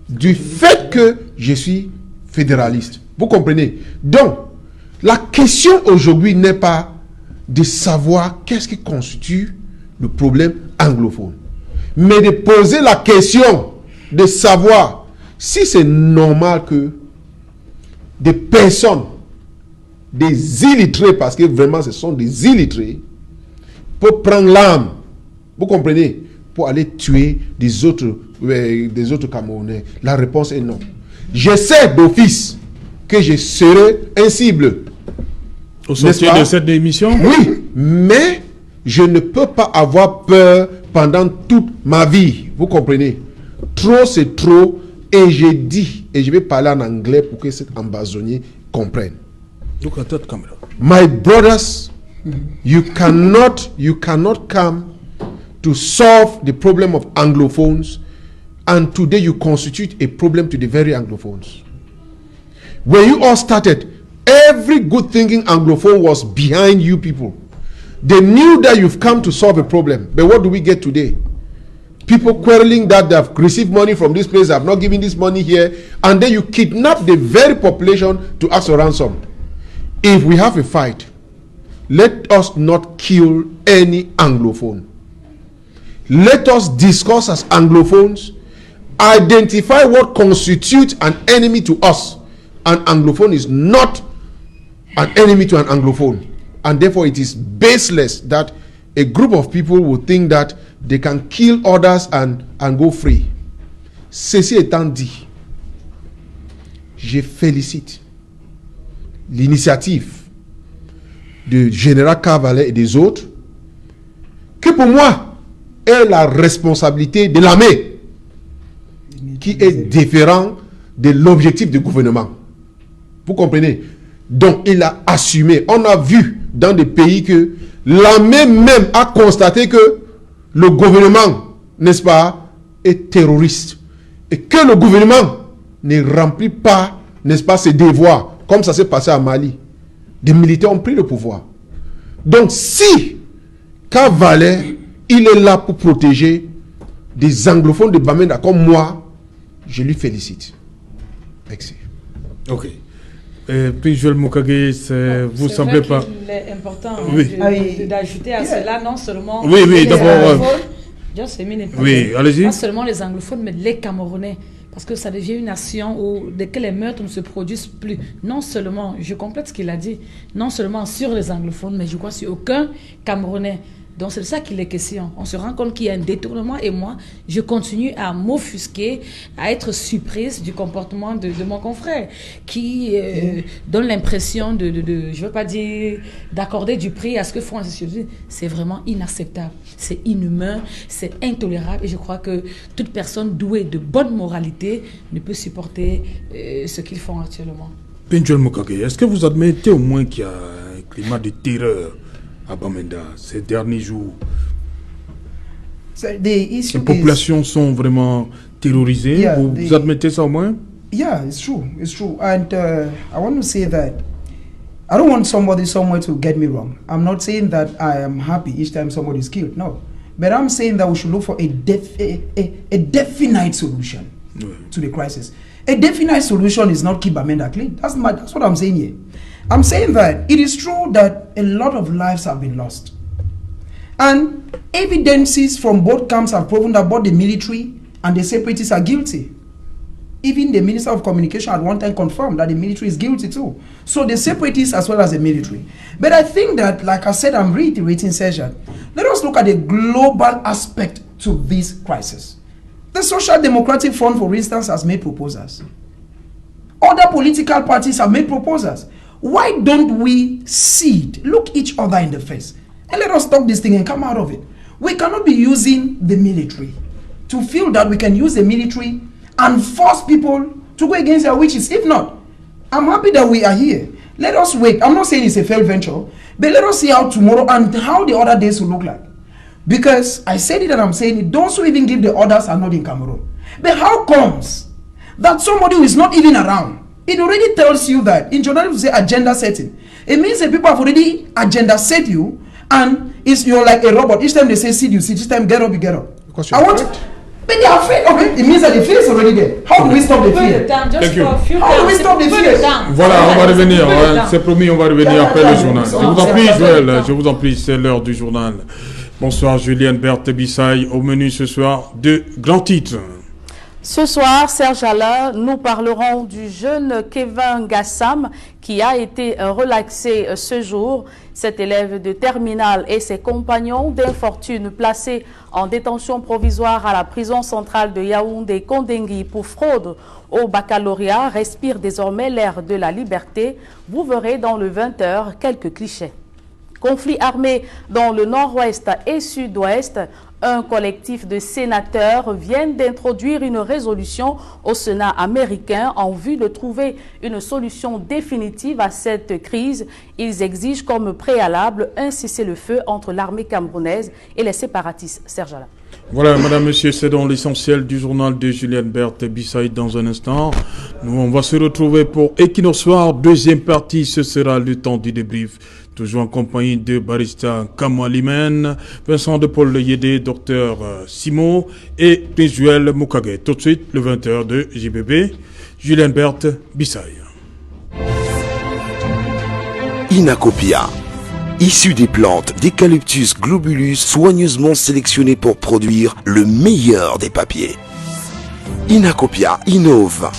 du fait que je suis fédéraliste. Vous comprenez? Donc, la question aujourd'hui n'est pas de savoir qu'est-ce qui constitue le problème anglophone, mais de poser la question de savoir si c'est normal que des personnes, des illettrés, parce que vraiment ce sont des illettrés, peuvent prendre l'arme, vous comprenez, pour aller tuer des autres Camerounais. La réponse est non. Je sais d'office que je serai un cible. Au sortir de cette émission? Oui, mais je ne peux pas avoir peur pendant toute ma vie. Vous comprenez? Trop, c'est trop. Et j'ai dit, et je vais parler en anglais pour que cet ambassadeur comprenne. Look at that camera. My brothers, you cannot come to solve the problem of Anglophones, and today you constitute a problem to the very Anglophones. When you all started, every good thinking Anglophone was behind you people. They knew that you've come to solve a problem. But what do we get today? People quarreling that they have received money from this place, have not given this money here, and then you kidnap the very population to ask for ransom. If we have a fight, let us not kill any Anglophone. Let us discuss as Anglophones, identify what constitutes an enemy to us. An Anglophone is not an enemy to an Anglophone, and therefore it is baseless that a group of people will think that they can kill others and go free. Ceci étant dit, je félicite l'initiative de Général Cavalet et des autres, que pour moi est la responsabilité de l'armée, qui est différent de l'objectif du gouvernement. Vous comprenez? Donc il a assumé. On a vu dans des pays que l'armée même a constaté que le gouvernement, n'est-ce pas, est terroriste. Et que le gouvernement ne remplit pas, n'est-ce pas, ses devoirs, comme ça s'est passé à Mali. Des militaires ont pris le pouvoir. Donc si Cavalet, il est là pour protéger des anglophones de Bamenda comme moi, je lui félicite. Merci. Ok. Puis Joël Mokage, vous semblez pas... C'est important oui. d'ajouter à cela non seulement... Oui, d'abord... Oui, allez-y. Pas seulement les anglophones, mais les Camerounais. Parce que ça devient une nation où dès que les meurtres ne se produisent plus, non seulement, je complète ce qu'il a dit, non seulement sur les anglophones, mais je crois sur aucun Camerounais. Donc c'est de ça qu'il est question. On se rend compte qu'il y a un détournement et moi, je continue à m'offusquer, à être surprise du comportement de mon confrère qui donne l'impression je ne veux pas dire d'accorder du prix à ce que font les sociétés. C'est vraiment inacceptable, c'est inhumain, c'est intolérable et je crois que toute personne douée de bonne moralité ne peut supporter ce qu'ils font actuellement. Joël Mokage, est-ce que vous admettez au moins qu'il y a un climat de terreur à Bamenda ces derniers jours? Les populations sont vraiment terrorisées. Yeah, vous admettez ça au moins? Yeah, it's true. It's true. And I want to say that I don't want somebody somewhere to get me wrong. I'm not saying that I am happy each time somebody is killed. No. But I'm saying that we should look for a definite solution to the crisis. A definite solution is not keep Bamenda clean. That's what I'm saying here. I'm saying that it is true that a lot of lives have been lost. And evidences from both camps have proven that both the military and the separatists are guilty. Even the Minister of Communication at one time confirmed that the military is guilty too. So the separatists as well as the military. But I think that, like I said, I'm reiterating, Sergeant, let us look at the global aspect to this crisis. The Social Democratic Front, for instance, has made proposals. Other political parties have made proposals. Why don't we look each other in the face, and let us talk this thing and come out of it? We cannot be using the military to feel that we can use the military and force people to go against their wishes. If not, I'm happy that we are here. Let us wait. I'm not saying it's a failed venture, but let us see how tomorrow and how the other days will look like. Because I said it and I'm saying it, those who even give the orders are not in Cameroon. But how comes that somebody who is not even around, it already tells you that in journalism we say agenda setting. It means that people have already agenda set you, and you're like a robot. Each time they say sit, you sit. Each time get up, you get up. Because you're correct. But they are afraid. Okay, it means that the fear is already there. How do we stop the Peu de fear? temps, just Thank you. for a few How do we temps, stop the peu fear? de temps. Voilà, on va revenir. Peu de Ouais, temps. c'est promis, on va revenir après le journal. Je vous en prie, Peu de Joël, temps. je vous en prie, c'est l'heure du journal. Bonsoir, Julienne Berthe Bissaï. Au menu ce soir, deux grands titres. Ce soir, Serge Alain, nous parlerons du jeune Kevin Gassam qui a été relaxé ce jour. Cet élève de terminale et ses compagnons d'infortune placés en détention provisoire à la prison centrale de Yaoundé-Kondengui pour fraude au baccalauréat respirent désormais l'air de la liberté. Vous verrez dans le 20h quelques clichés. Conflit armé dans le nord-ouest et sud-ouest. Un collectif de sénateurs vient d'introduire une résolution au Sénat américain en vue de trouver une solution définitive à cette crise. Ils exigent comme préalable un cessez-le-feu entre l'armée camerounaise et les séparatistes. Serge Alain. Voilà, madame, monsieur, c'est donc l'essentiel du journal de Julienne Berthe Bissaï dans un instant. Nous, on va se retrouver pour Equinox Soir. Deuxième partie, ce sera le temps du débrief. Toujours en compagnie de barista Kamalimen, Vincent de Paul Yédé, docteur Simo et Prince Joël Moukage. Tout de suite, le 20h de JBB, Julienne Berthe Bissaï. Inacopia, issu des plantes d'Eucalyptus globulus soigneusement sélectionnées pour produire le meilleur des papiers. Inacopia innove.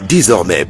Désormais